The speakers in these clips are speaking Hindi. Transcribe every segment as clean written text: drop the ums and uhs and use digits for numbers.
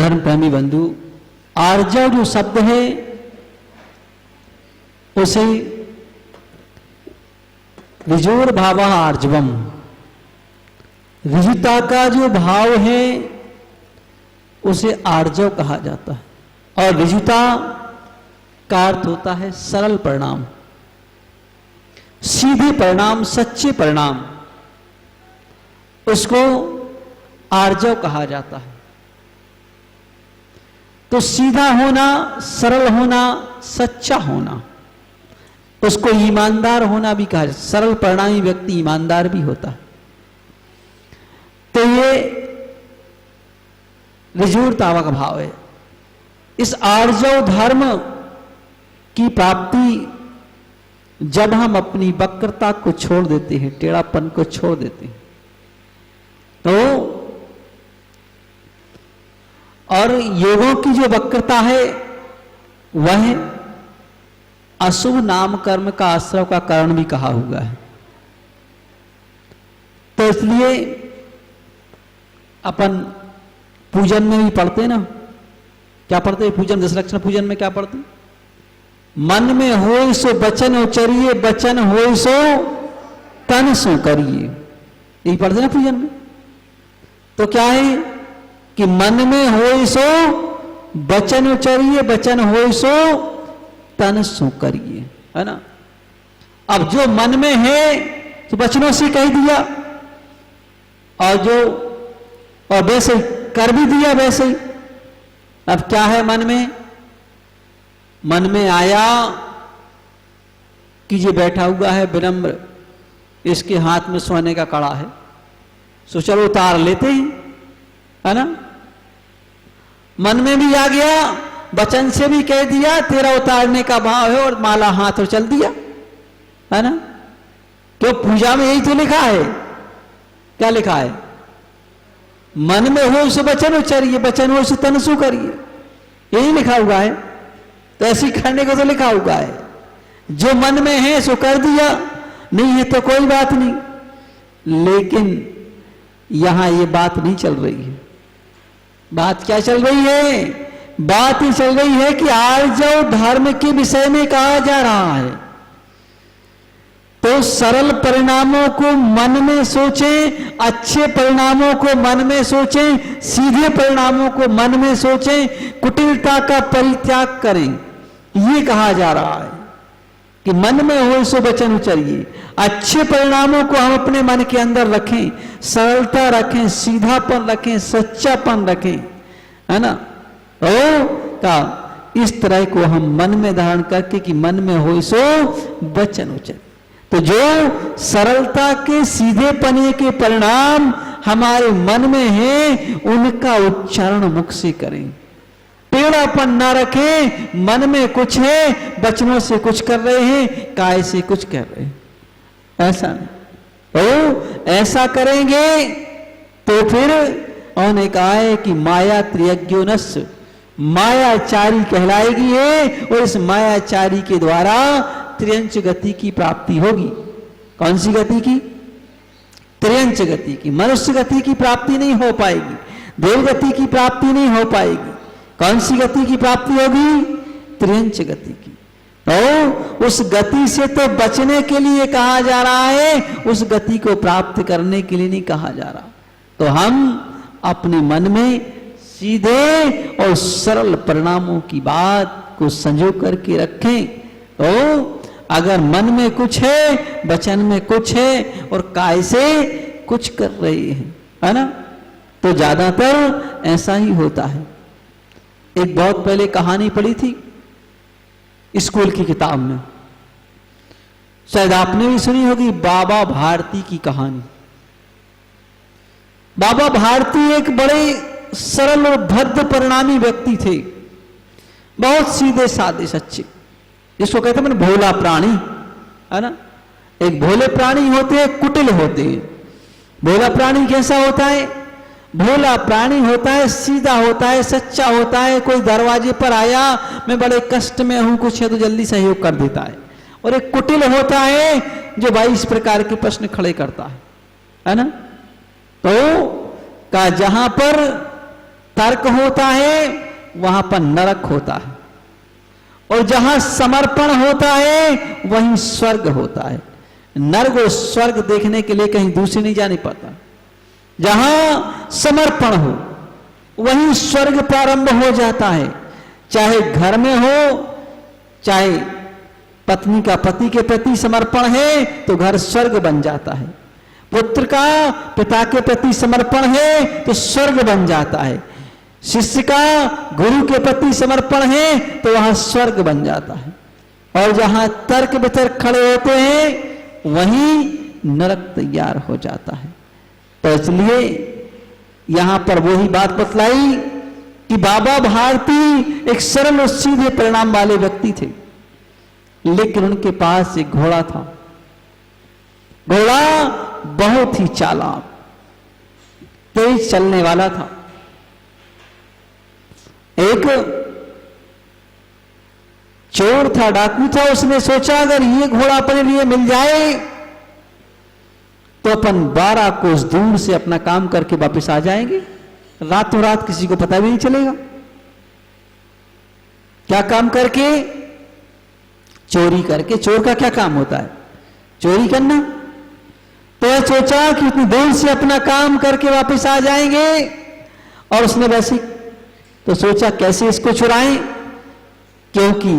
धर्म प्रेमी बंधु, आर्जव जो शब्द है उसे ऋजोर भावा आर्जवम, ऋजुता का जो भाव है उसे आर्जव कहा जाता है। और ऋजुता का अर्थ होता है सरल परिणाम, सीधे परिणाम, सच्चे परिणाम, उसको आर्जव कहा जाता है। तो सीधा होना, सरल होना, सच्चा होना, उसको ईमानदार होना भी कहा जाता है। सरल परिणामी व्यक्ति ईमानदार भी होता है। तो ये ऋजूरतावा का भाव है। इस आर्जव धर्म की प्राप्ति जब हम अपनी वक्रता को छोड़ देते हैं, टेढ़ापन को छोड़ देते हैं, तो और योगों की जो वक्रता है वह अशुभ नाम कर्म का आश्रव का कारण भी कहा हुआ है। तो इसलिए अपन पूजन में भी पढ़ते ना, क्या पढ़ते हैं पूजन, दशलक्षण पूजन में क्या पढ़ते? मन में होय सो बचन उचरिए, बचन होय सो तन सो करिए, यही पढ़ते ना पूजन में। तो क्या है कि मन में होय सो बचन उचरिए, बचन होय सो तन सो करिए, है ना। अब जो मन में है तो बचनों से कह दिया, और जो और वैसे कर भी दिया वैसे ही। अब क्या है मन में? मन में आया कि ये बैठा हुआ है विनम्र, इसके हाथ में सोने का कड़ा है, सो चलो उतार लेते हैं, है ना। मन में भी आ गया, वचन से भी कह दिया तेरा उतारने का भाव है, और माला हाथ और चल दिया, है ना। तो पूजा में यही तो लिखा है। क्या लिखा है? मन में हो सो बचन उचरिए, बचन हो सो तन सो करिए, यही लिखा हुआ है। तो ऐसे करने को तो लिखा हुआ है। जो मन में है सो कर दिया, नहीं है तो कोई बात नहीं। लेकिन यहां ये बात नहीं चल रही है। बात क्या चल रही है? बात ये चल रही है कि आर्जव धर्म के विषय में कहा जा रहा है। तो सरल परिणामों को मन में सोचें, अच्छे परिणामों को मन में सोचें, सीधे परिणामों को मन में सोचें, कुटिलता का परित्याग करें, ये कहा जा रहा है कि मन में हो सो वचन उचरिए। अच्छे परिणामों को हम अपने मन के अंदर रखें, सरलता रखें, सीधापन रखें, सच्चापन रखें, है ना। का इस तरह को हम मन में धारण करके कि मन में हो सो वचन उचरिए। तो जो सरलता के सीधेपने के परिणाम हमारे मन में हैं, उनका उच्चारण मुख से करें। टेढ़ापन ना रखें, मन में कुछ है, वचनों से कुछ कर रहे हैं, काय से कुछ कर रहे हैं, ऐसा नहीं। तो ऐसा करेंगे तो फिर उन्होंने कहा है कि माया त्रियज्ञोनस्य, मायाचारी कहलाएगी है, और इस मायाचारी के द्वारा त्रियंच गति की प्राप्ति होगी। कौन सी गति की? त्रियंच गति की। मनुष्य गति की प्राप्ति नहीं हो पाएगी, देव गति की प्राप्ति नहीं हो पाएगी। कौन सी गति की प्राप्ति होगी? त्रियंच गति की। तो उस गति से तो बचने के लिए कहा जा रहा है, उस गति को प्राप्त करने के लिए नहीं कहा जा रहा। तो हम अपने मन में सीधे और सरल परिणामों की बात को संजो करके रखें। तो अगर मन में कुछ है, वचन में कुछ है, और काय से कुछ कर रहे हैं, है ना, तो ज्यादातर ऐसा ही होता है। एक बहुत पहले कहानी पढ़ी थी स्कूल की किताब में, शायद आपने भी सुनी होगी, बाबा भारती की कहानी। बाबा भारती एक बड़े सरल और भद्र परिणामी व्यक्ति थे, बहुत सीधे साधे सच्चे, जिसको कहते हैं भोला प्राणी, है ना। एक भोले प्राणी होते हैं, कुटिल होते हैं। भोला प्राणी कैसा होता है? भोला प्राणी होता है, सीधा होता है, सच्चा होता है। कोई दरवाजे पर आया, मैं बड़े कष्ट में हूं, कुछ है तो जल्दी सहयोग कर देता है। और एक कुटिल होता है जो 22 प्रकार के प्रश्न खड़े करता है ना। तो का जहां पर तर्क होता है वहां पर नरक होता है, और जहां समर्पण होता है वहीं स्वर्ग होता है। नर्क और स्वर्ग देखने के लिए कहीं दूसरे नहीं जाने पाता। जहां समर्पण हो वहीं स्वर्ग प्रारंभ हो जाता है। चाहे घर में हो, चाहे पत्नी का पति के प्रति समर्पण है तो घर स्वर्ग बन जाता है, पुत्र का पिता के प्रति समर्पण है तो स्वर्ग बन जाता है, शिष्य का गुरु के प्रति समर्पण है तो वहां स्वर्ग बन जाता है। और जहां तर्क वितर्क खड़े होते हैं वहीं नरक तैयार हो जाता है। तो इसलिए यहां पर वही बात बतलाई कि बाबा भारती एक सरल और सीधे परिणाम वाले व्यक्ति थे, लेकिन उनके पास एक घोड़ा था। घोड़ा बहुत ही चालाक, तेज चलने वाला था। एक चोर था, डाकू था, उसने सोचा अगर ये घोड़ा अपने लिए मिल जाए तो अपन 12 कोस दूर से अपना काम करके वापस आ जाएंगे, रातों रात किसी को पता भी नहीं चलेगा। क्या काम करके? चोरी करके। चोर का क्या काम होता है? चोरी करना। तो यह सोचा कि इतनी दूर से अपना काम करके वापस आ जाएंगे, और उसने वैसे तो सोचा कैसे इसको चुराएं, क्योंकि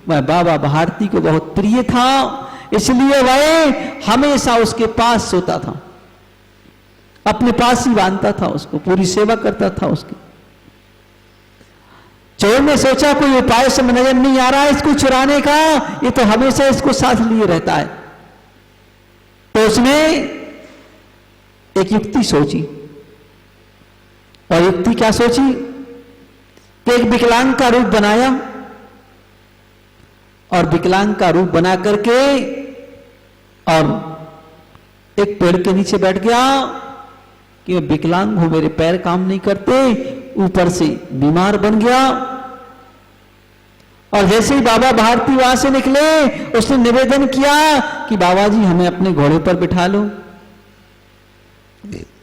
वह बाबा भारती को बहुत प्रिय था, इसलिए वह हमेशा उसके पास सोता था, अपने पास ही बांधता था उसको, पूरी सेवा करता था उसकी। चोर ने सोचा कोई उपाय से नजर नहीं आ रहा है इसको चुराने का, ये तो हमेशा इसको साथ लिए रहता है। तो उसने एक युक्ति सोची, और युक्ति क्या सोची कि एक विकलांग का रूप बनाया, और विकलांग का रूप बना करके और एक पेड़ के नीचे बैठ गया कि मैं विकलांग हूं, मेरे पैर काम नहीं करते, ऊपर से बीमार बन गया। और जैसे ही बाबा भारती वहां से निकले, उसने निवेदन किया कि बाबा जी हमें अपने घोड़े पर बिठा लो,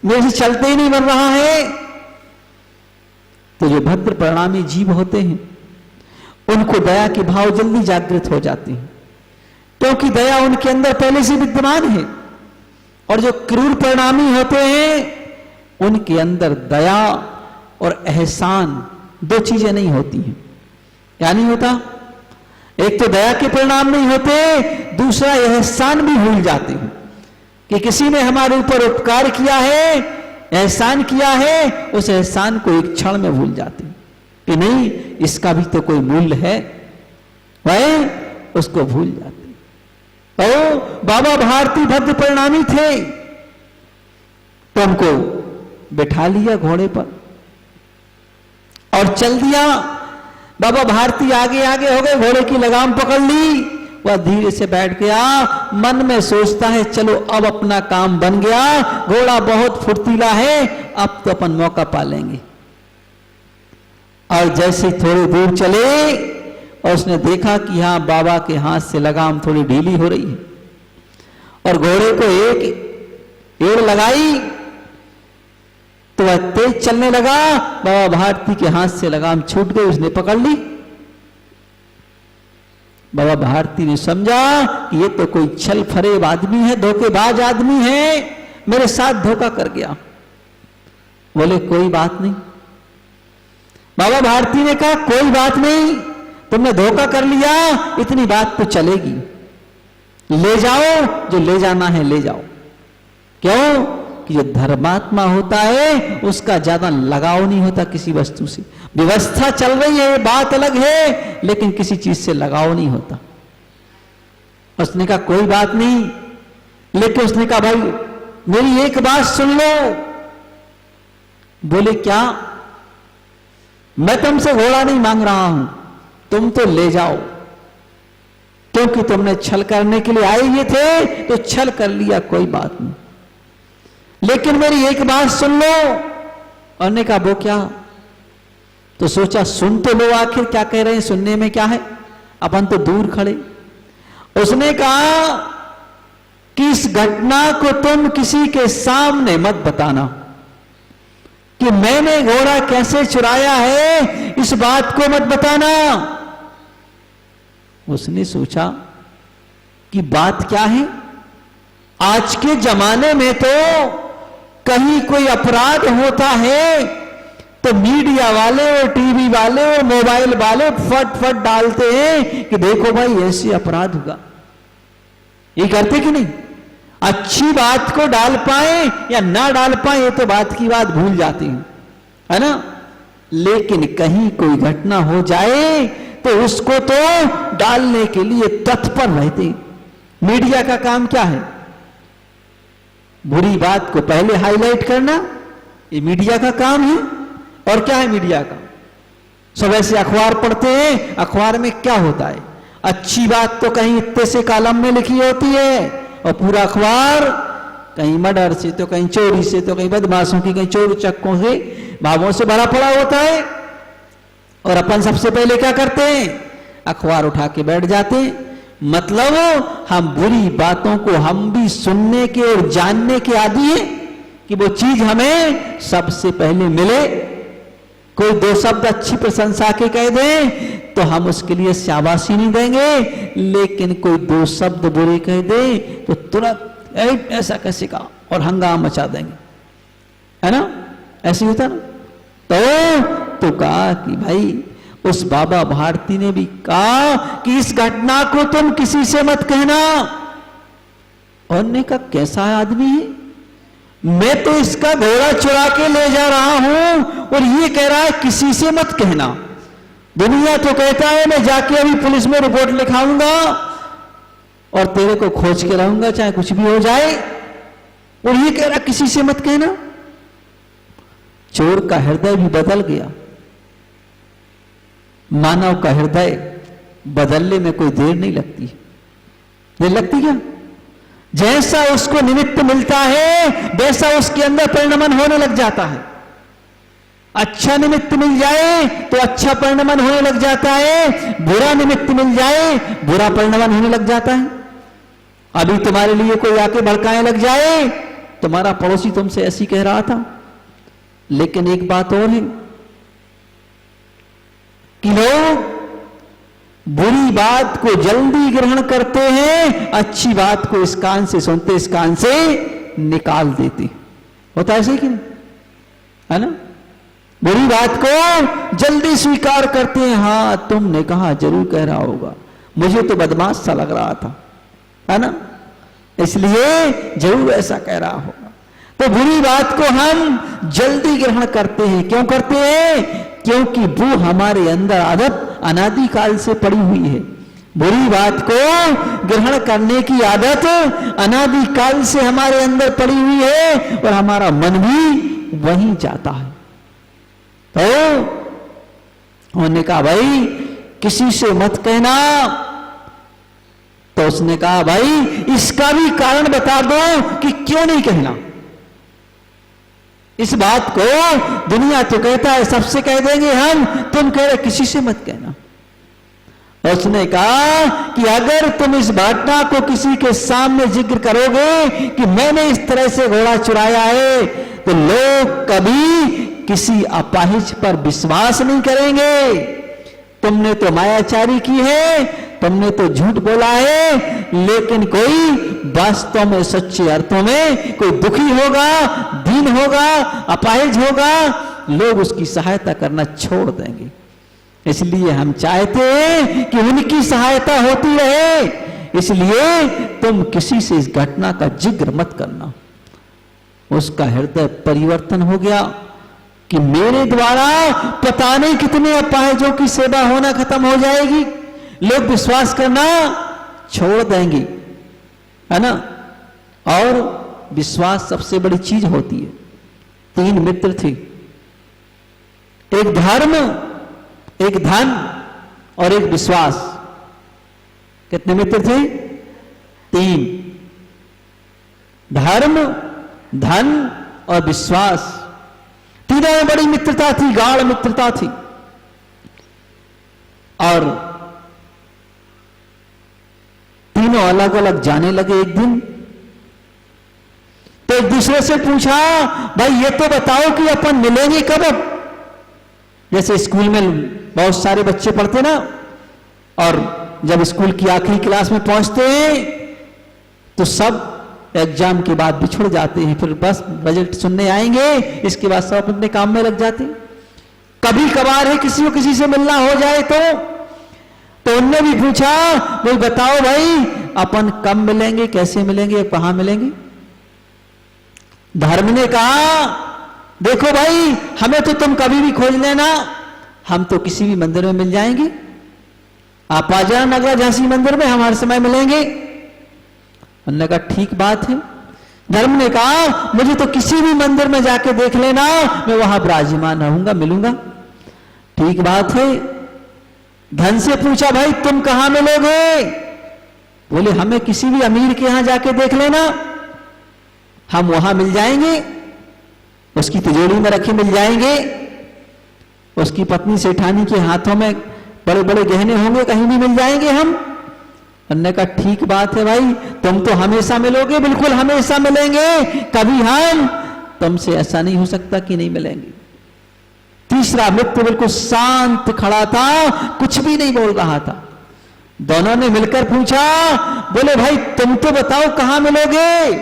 मेरे से चलते ही नहीं बन रहा है। तो जो भद्र परिणामी जीव होते हैं उनको दया के भाव जल्दी जागृत हो जाते हैं, क्योंकि दया उनके अंदर पहले से विद्यमान है। और जो क्रूर परिणामी होते हैं उनके अंदर दया और एहसान दो चीजें नहीं होती हैं। क्या नहीं होता? एक तो दया के परिणाम नहीं होते, दूसरा एहसान भी भूल जाते हैं कि किसी ने हमारे ऊपर उपकार किया है, एहसान किया है, उस एहसान को एक क्षण में भूल जाते हैं कि नहीं इसका भी तो कोई मूल्य है, वह उसको भूल जाते। तो बाबा भारती भद्र परिणामी थे, तो उनको बिठा लिया घोड़े पर और चल दिया। बाबा भारती आगे आगे हो गए, घोड़े की लगाम पकड़ ली, वह धीरे से बैठ गया, मन में सोचता है चलो अब अपना काम बन गया, घोड़ा बहुत फुर्तीला है, अब तो अपन मौका पा लेंगे। और जैसे थोड़ी दूर चले और उसने देखा कि हाँ बाबा के हाथ से लगाम थोड़ी ढीली हो रही है, और घोड़े को एक एड़ लगाई तो वह तेज चलने लगा। बाबा भारती के हाथ से लगाम छूट गई, उसने पकड़ ली। बाबा भारती ने समझा कि ये तो कोई छल फरेब आदमी है, धोखेबाज आदमी है, मेरे साथ धोखा कर गया। बोले कोई बात नहीं। बाबा भारती ने कहा कोई बात नहीं, तुमने धोखा कर लिया, इतनी बात तो चलेगी, ले जाओ जो ले जाना है ले जाओ। क्यों? कि जो धर्मात्मा होता है उसका ज्यादा लगाव नहीं होता किसी वस्तु से। व्यवस्था चल रही है बात अलग है, लेकिन किसी चीज से लगाव नहीं होता। उसने कहा कोई बात नहीं, लेकिन उसने कहा भाई मेरी एक बात सुन लो। बोले क्या? मैं तुमसे घोड़ा नहीं मांग रहा हूं, तुम तो ले जाओ, क्योंकि तुमने छल करने के लिए आए हुए थे तो छल कर लिया, कोई बात नहीं, लेकिन मेरी एक बात सुन लो। और ने कहा वो क्या? तो सोचा सुन तो लो, आखिर क्या कह रहे हैं, सुनने में क्या है, अपन तो दूर खड़े। उसने कहा कि इस घटना को तुम किसी के सामने मत बताना, कि मैंने घोड़ा कैसे चुराया है इस बात को मत बताना। उसने सोचा कि बात क्या है। आज के जमाने में तो कहीं कोई अपराध होता है तो मीडिया वाले और टीवी वाले और मोबाइल वाले फट फट डालते हैं कि देखो भाई ऐसे अपराध हुआ। ये करते कि नहीं? अच्छी बात को डाल पाए या ना डाल पाए ये तो बात की बात भूल जाती हैं, है ना। लेकिन कहीं कोई घटना हो जाए तो उसको तो डालने के लिए तत्पर रहते। मीडिया का काम क्या है? बुरी बात को पहले हाईलाइट करना, ये मीडिया का काम है। और क्या है मीडिया का? सब ऐसे अखबार पढ़ते हैं, अखबार में क्या होता है? अच्छी बात तो कहीं इतने से कॉलम में लिखी होती है और पूरा अखबार कहीं मर्डर से तो कहीं चोरी से तो कहीं बदमाशों की कहीं चोर चक्कों से भावों से भरा पड़ा होता है। और अपन सबसे पहले क्या करते हैं? अखबार उठा के बैठ जाते हैं। मतलब हम बुरी बातों को हम भी सुनने के और जानने के आदी हैं कि वो चीज हमें सबसे पहले मिले। कोई दो शब्द अच्छी प्रशंसा के कह दे तो हम उसके लिए शाबाशी नहीं देंगे, लेकिन कोई दो शब्द बुरे कह दे तो तुरंत ऐसा कैसे कहा और हंगामा मचा देंगे, है ना। ऐसे होता ना। तो कहा कि भाई उस बाबा भारती ने भी कहा कि इस घटना को तुम किसी से मत कहना। और ने कहा कैसा आदमी है? मैं तो इसका घोड़ा चुरा के ले जा रहा हूं और ये कह रहा है किसी से मत कहना। दुनिया तो कहता है मैं जाके अभी पुलिस में रिपोर्ट लिखाऊंगा और तेरे को खोज के रहूंगा चाहे कुछ भी हो जाए, और ये कह रहा किसी से मत कहना। चोर का हृदय भी बदल गया। मानव का हृदय बदलने में कोई देर नहीं लगती। देर लगती क्या? जैसा उसको निमित्त मिलता है वैसा उसके अंदर परिणमन होने लग जाता है। अच्छा निमित्त मिल जाए तो अच्छा परिणमन होने लग जाता है, बुरा निमित्त मिल जाए बुरा परिणमन होने लग जाता है। अभी तुम्हारे लिए कोई आके भड़काने लग जाए, तुम्हारा पड़ोसी तुमसे ऐसी कह रहा था, लेकिन एक बात और है कि लोग बुरी बात को जल्दी ग्रहण करते हैं, अच्छी बात को इस कान से सुनते इस कान से निकाल देते। होता है ऐसे कि नहीं? है ना। बुरी बात को जल्दी स्वीकार करते हैं। हाँ तुमने कहा, जरूर कह रहा होगा, मुझे तो बदमाश सा लग रहा था, है ना, इसलिए जरूर ऐसा कह रहा होगा। तो बुरी बात को हम जल्दी ग्रहण करते हैं। क्यों करते हैं? क्योंकि वो हमारे अंदर आदत अनादिकाल से पड़ी हुई है। बुरी बात को ग्रहण करने की आदत अनादिकाल से हमारे अंदर पड़ी हुई है और हमारा मन भी वहीं जाता है। तो उन्होंने कहा भाई किसी से मत कहना। तो उसने कहा भाई इसका भी कारण बता दो कि क्यों नहीं कहना। इस बात को दुनिया तो कहता है सबसे कह देंगे हम, तुम कह रहे किसी से मत कहना। उसने कहा कि अगर तुम इस घटना को किसी के सामने जिक्र करोगे कि मैंने इस तरह से घोड़ा चुराया है, तो लोग कभी किसी अपाहिज पर विश्वास नहीं करेंगे। तुमने तो मायाचारी की है, तुमने तो झूठ बोला है, लेकिन कोई वास्तव में सच्चे अर्थों में कोई दुखी होगा, दीन होगा, अपाहिज होगा, लोग उसकी सहायता करना छोड़ देंगे। इसलिए हम चाहते हैं कि उनकी सहायता होती रहे। इसलिए तुम किसी से इस घटना का जिक्र मत करना। उसका हृदय परिवर्तन हो गया कि मेरे द्वारा पता नहीं कितने अपाहिजों की सेवा होना खत्म हो जाएगी, लोग विश्वास करना छोड़ देंगे, है ना। और विश्वास सबसे बड़ी चीज होती है। 3 मित्र थे, एक धर्म, एक धन और एक विश्वास। कितने मित्र थे? 3। धर्म, धन और विश्वास। तीनों में बड़ी मित्रता थी, गाढ़ मित्रता थी। और तीनों अलग अलग जाने लगे। एक दिन तो एक दूसरे से पूछा, भाई ये तो बताओ कि अपन मिलेंगे कब? जैसे स्कूल में बहुत सारे बच्चे पढ़ते ना, और जब स्कूल की आखिरी क्लास में पहुंचते हैं तो सब एग्जाम के बाद बिछुड़ जाते हैं, फिर बस रिजल्ट सुनने आएंगे, इसके बाद सब अपने काम में लग जाते हैं। कभी कभार है किसी को किसी से मिलना हो जाए तो उनने भी पूछा, भाई बताओ भाई अपन कब मिलेंगे, कैसे मिलेंगे, कहां मिलेंगे? धर्म ने कहा, देखो भाई हमें तो तुम कभी भी खोज लेना, हम तो किसी भी मंदिर में मिल जाएंगे, आप आ जाना नगरा झांसी मंदिर में, हम हर समय मिलेंगे। उन्होंने कहा ठीक बात है। धर्म ने कहा, मुझे तो किसी भी मंदिर में जाके देख लेना, मैं वहां विराजमान रहूंगा, मिलूंगा। ठीक बात है। धन से पूछा, भाई तुम कहां मिलोगे? बोले हमें किसी भी अमीर के यहां जाके देख लेना, हम वहां मिल जाएंगे, उसकी तिजोरी में रखे मिल जाएंगे, उसकी पत्नी सेठानी के हाथों में बड़े बड़े गहने होंगे, कहीं भी मिल जाएंगे हम। उन्होंने कहा ठीक बात है भाई, तुम तो हमेशा मिलोगे, बिल्कुल हमेशा मिलेंगे, कभी हम तुमसे ऐसा नहीं हो सकता कि नहीं मिलेंगे। तीसरा मित्र बिल्कुल शांत खड़ा था, कुछ भी नहीं बोल रहा था। दोनों ने मिलकर पूछा, बोले भाई तुम तो बताओ कहां मिलोगे,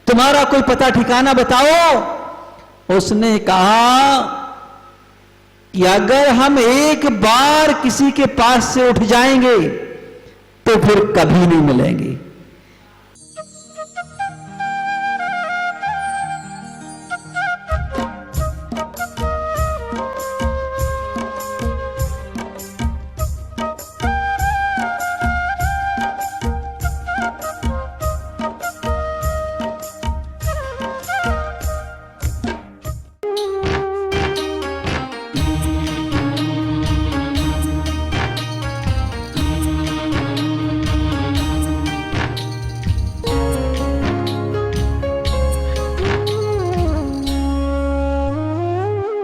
तुम्हारा कोई पता ठिकाना बताओ। उसने कहा कि अगर हम एक बार किसी के पास से उठ जाएंगे तो फिर कभी नहीं मिलेंगे,